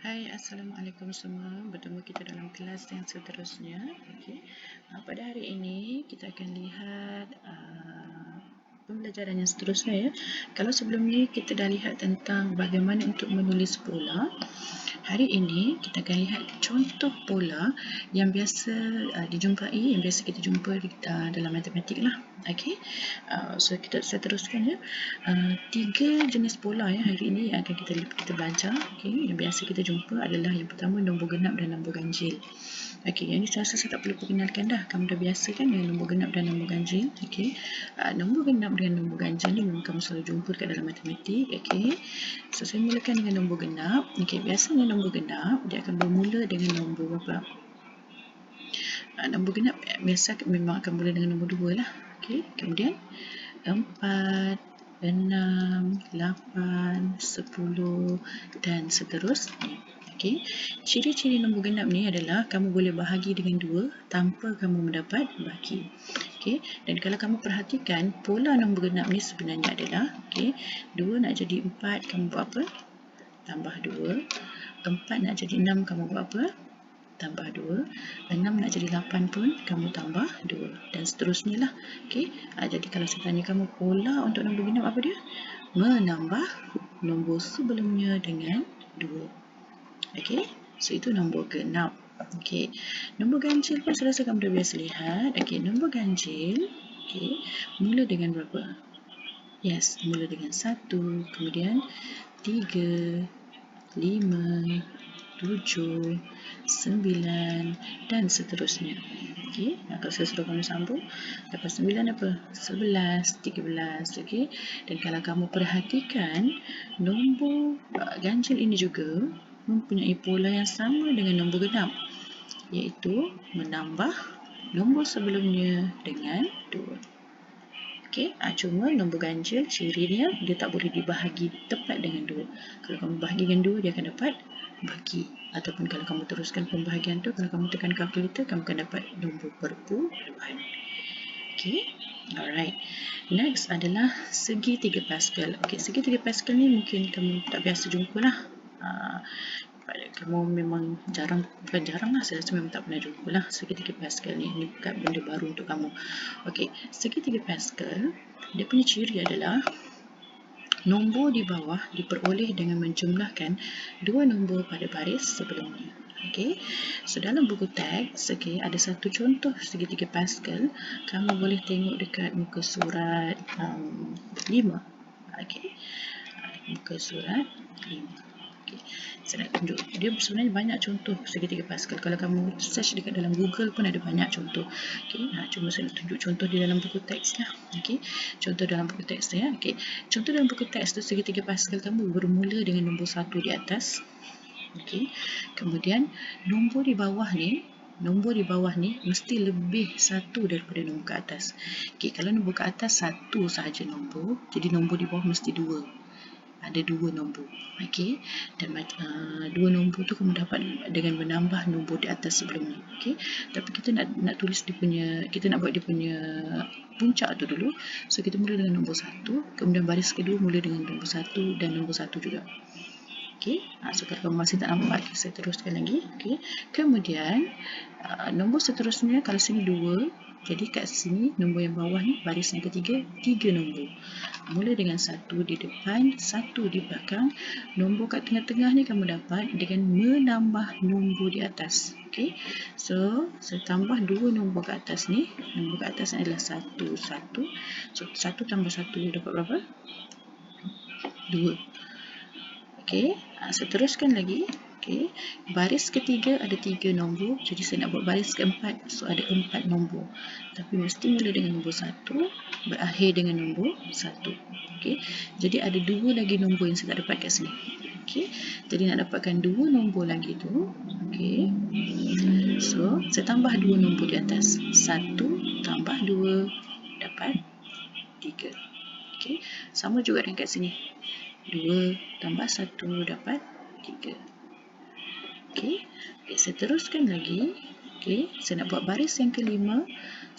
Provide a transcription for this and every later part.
Hai, Assalamualaikum semua. Bertemu kita dalam kelas yang seterusnya. Okey. Pada hari ini kita akan lihat pembelajaran yang seterusnya ya. Kalau sebelum ni kita dah lihat tentang bagaimana untuk menulis pola. Hari ini kita akan lihat contoh pola yang biasa dijumpai, yang biasa kita jumpa dalam matematik lah. Okey. So saya teruskan ya. 3 jenis pola ya hari ini yang akan kita belajar. Okey, yang biasa kita jumpa adalah yang pertama nombor genap dan nombor ganjil. Okey, yang ni saya rasa saya tak perlu perkenalkan dah. Kamu dah biasa kan dengan nombor genap dan nombor ganjil. Okey. Nombor genap dengan nombor ganjil ni memang kamu selalu jumpa kat dalam matematik. Okey. So saya mulakan dengan nombor genap. Okey, biasanya nombor genap dia akan bermula dengan nombor berapa? Nombor genap biasa memang akan mula dengan nombor 2 lah. Okey, kemudian 4, 6, 8, 10 dan seterusnya. Okey. Ciri-ciri nombor genap ni adalah kamu boleh bahagi dengan 2 tanpa kamu mendapat baki. Okey. Dan kalau kamu perhatikan pola nombor genap ni sebenarnya adalah okey, 2 nak jadi 4 kamu buat apa? Tambah 2. 4 nak jadi 6 kamu buat apa? Tambah 2. 6 nak jadi 8 pun kamu tambah 2 dan seterusnya lah. Okey. Jadi kalau saya tanya kamu pola untuk nombor genap apa dia? Menambah nombor sebelumnya dengan 2. Okey. So itu nombor genap. Okey. Nombor ganjil pun saya rasa kamu dah biasa lihat. Okey, nombor ganjil okey, mula dengan berapa? Yes, mula dengan 1, kemudian 3, 5, 7, 9 dan seterusnya. Okey, kalau saya suruh kamu sambung, lepas 9 apa? 11, 13, okey. Dan kalau kamu perhatikan, nombor ganjil ini juga mempunyai pola yang sama dengan nombor genap, iaitu menambah nombor sebelumnya dengan 2. Okey, cuma nombor ganjil cirinya dia tak boleh dibahagi tepat dengan 2. Kalau kamu bahagi dengan 2 dia akan dapat baki, ataupun kalau kamu teruskan pembahagian tu, kalau kamu tekan kalkulator kamu akan dapat nombor perpuluhan. Okey, alright. Next adalah segitiga Pascal. Okey, segitiga Pascal ni mungkin kamu tak biasa jumpa lah. Kamu memang bukan jarang lah, saya rasa memang tak pernah jumpa lah segitiga Pascal ni. Ini bukan benda baru untuk kamu. Okey, segitiga Pascal dia punya ciri adalah nombor di bawah diperoleh dengan menjumlahkan 2 nombor pada baris sebelumnya. Okey. So dalam buku teks, okey, ada satu contoh segitiga Pascal. Kamu boleh tengok dekat muka surat 5. Okey. Muka surat 5. Okay. Saya nak tunjuk. Dia sebenarnya banyak contoh segitiga Pascal. Kalau kamu search dekat dalam Google pun ada banyak contoh. Okay. Cuma saya nak tunjuk contoh di dalam buku teks lah. Okay. Contoh dalam buku teks ya. Okay. Contoh dalam buku teks tu segitiga Pascal kamu bermula dengan nombor 1 di atas. Okay. Kemudian nombor di bawah ni mesti lebih 1 daripada nombor ke atas. Okay. Kalau nombor ke atas 1 sahaja nombor, jadi nombor di bawah mesti 2. Ada 2 nombor. Okey, dan 2 nombor tu kamu dapat dengan menambah nombor di atas sebelumnya. Okey, tapi kita nak tulis dia punya, kita nak buat dia punya puncak tu dulu. So kita mula dengan nombor 1, kemudian baris kedua mula dengan nombor 1 dan nombor 1 juga. Okey, so kalau kamu masih tak nampak, saya teruskan lagi. Okey, kemudian nombor seterusnya, kalau sini 2, jadi kat sini nombor yang bawah ni baris yang ketiga 3 nombor. Mula dengan 1 di depan, 1 di belakang. Nombor kat tengah-tengah ni kamu dapat dengan menambah nombor di atas. Okey, so saya tambah 2 nombor kat atas ni. Nombor kat atas adalah 1, 1. So 1 tambah 1 dapat berapa? 2. Okey, saya teruskan lagi. Okey, baris ketiga ada 3 nombor, jadi saya nak buat baris keempat, so ada 4 nombor. Tapi mesti mula dengan nombor 1, berakhir dengan nombor 1. Okey, jadi ada 2 lagi nombor yang saya tak dapat kat sini. Okey, jadi nak dapatkan 2 nombor lagi tu, okey, so saya tambah 2 nombor di atas. 1 tambah 2 dapat 3. Okey, sama juga dengan kat sini. 2 tambah 1 dapat 3. Okey, saya teruskan lagi. Okey, saya nak buat baris yang kelima.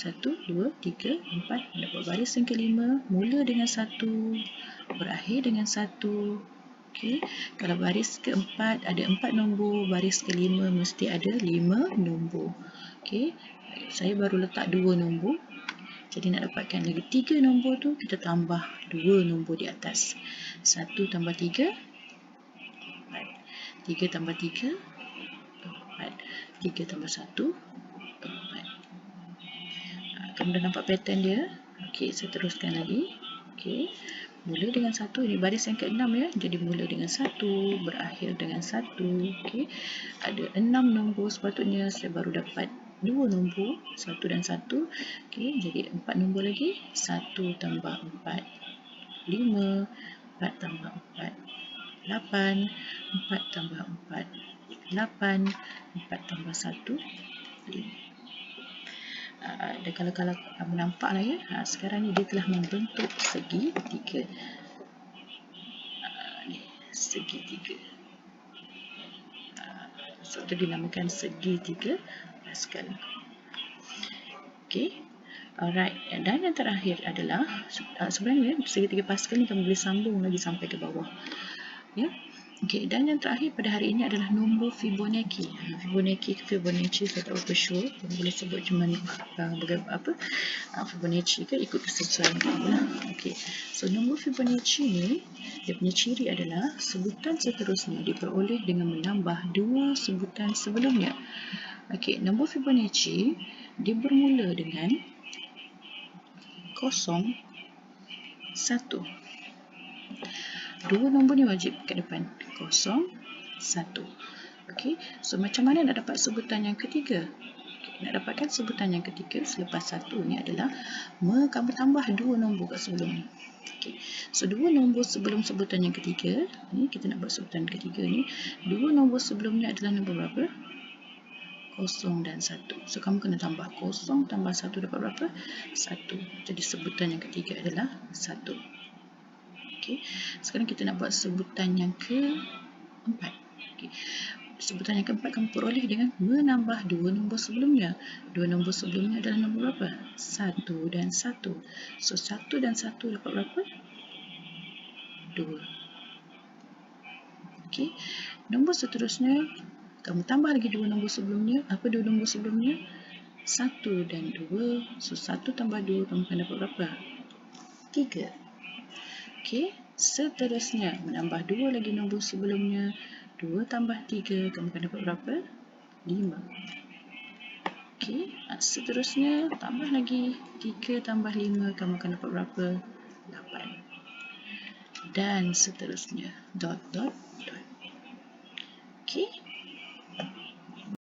1, 2, 3, 4. Nak buat baris yang kelima. Mula dengan 1, berakhir dengan 1, Okey, kalau baris keempat ada 4 nombor, baris kelima mesti ada 5 nombor. Okey, saya baru letak 2 nombor. Jadi nak dapatkan lagi 3 nombor tu, kita tambah 2 nombor di atas. 1 tambah 3, 4. 3 tambah 3, 4. 3 tambah 1, 4. Kemudian nampak pattern dia. Okey, saya teruskan lagi. Okey, mula dengan 1, ini baris yang ke-6 ya. Jadi mula dengan 1, berakhir dengan 1. Okey, ada 6 nombor, sepatutnya saya baru dapat 2 nombor, 1 dan 1. Okey, jadi 4 nombor lagi. 1 tambah 4, 5. 4 tambah 4, 8. 4 tambah 4, 8. 4 tambah 1, 5. Dan kalau menampak lah ya, sekarang ni dia telah membentuk segi tiga. Segi tiga. So, itu dinamakan segi tiga Pascal. Okey. Alright. Dan yang terakhir adalah sebenarnya segi tiga Pascal ni kami boleh sambung lagi sampai ke bawah. Ya. Okey, dan yang terakhir pada hari ini adalah nombor Fibonacci. Fibonacci saya tak berapa sure. Kami boleh sebut cuma Fibonacci ke ikut kesesuaian kamu lah. Okey. So nombor Fibonacci ni dia punya ciri adalah sebutan seterusnya diperoleh dengan menambah 2 sebutan sebelumnya. Okey, nombor Fibonacci dia bermula dengan 0, 1. Dua nombor ni wajib ke depan. 0, 1. Okey, so macam mana nak dapat sebutan yang ketiga? Okay, nak dapatkan sebutan yang ketiga selepas 1 ni adalah kamu tambah 2 nombor kat sebelum ni. Okey, so 2 nombor sebelum sebutan yang ketiga, ni kita nak buat sebutan ketiga ni, 2 nombor sebelumnya adalah nombor berapa? 0 dan 1. So kamu kena tambah 0 tambah 1 dapat berapa? 1. Jadi sebutan yang ketiga adalah 1. Okey, sekarang kita nak buat sebutan yang keempat. Okey, sebutan yang keempat kamu peroleh dengan menambah 2 nombor sebelumnya. 2 nombor sebelumnya adalah nombor berapa? 1 dan 1. So 1 dan 1 dapat berapa? 2. Okey, nombor seterusnya kamu tambah lagi 2 nombor sebelumnya. Apa 2 nombor sebelumnya? 1 dan 2. So 1 tambah 2 kamu akan dapat berapa? 3. Okey, seterusnya menambah 2 lagi nombor sebelumnya. 2 tambah 3 kamu akan dapat berapa? 5. Okey, seterusnya tambah lagi 3 tambah 5 kamu akan dapat berapa? 8. Dan seterusnya dot. Okey,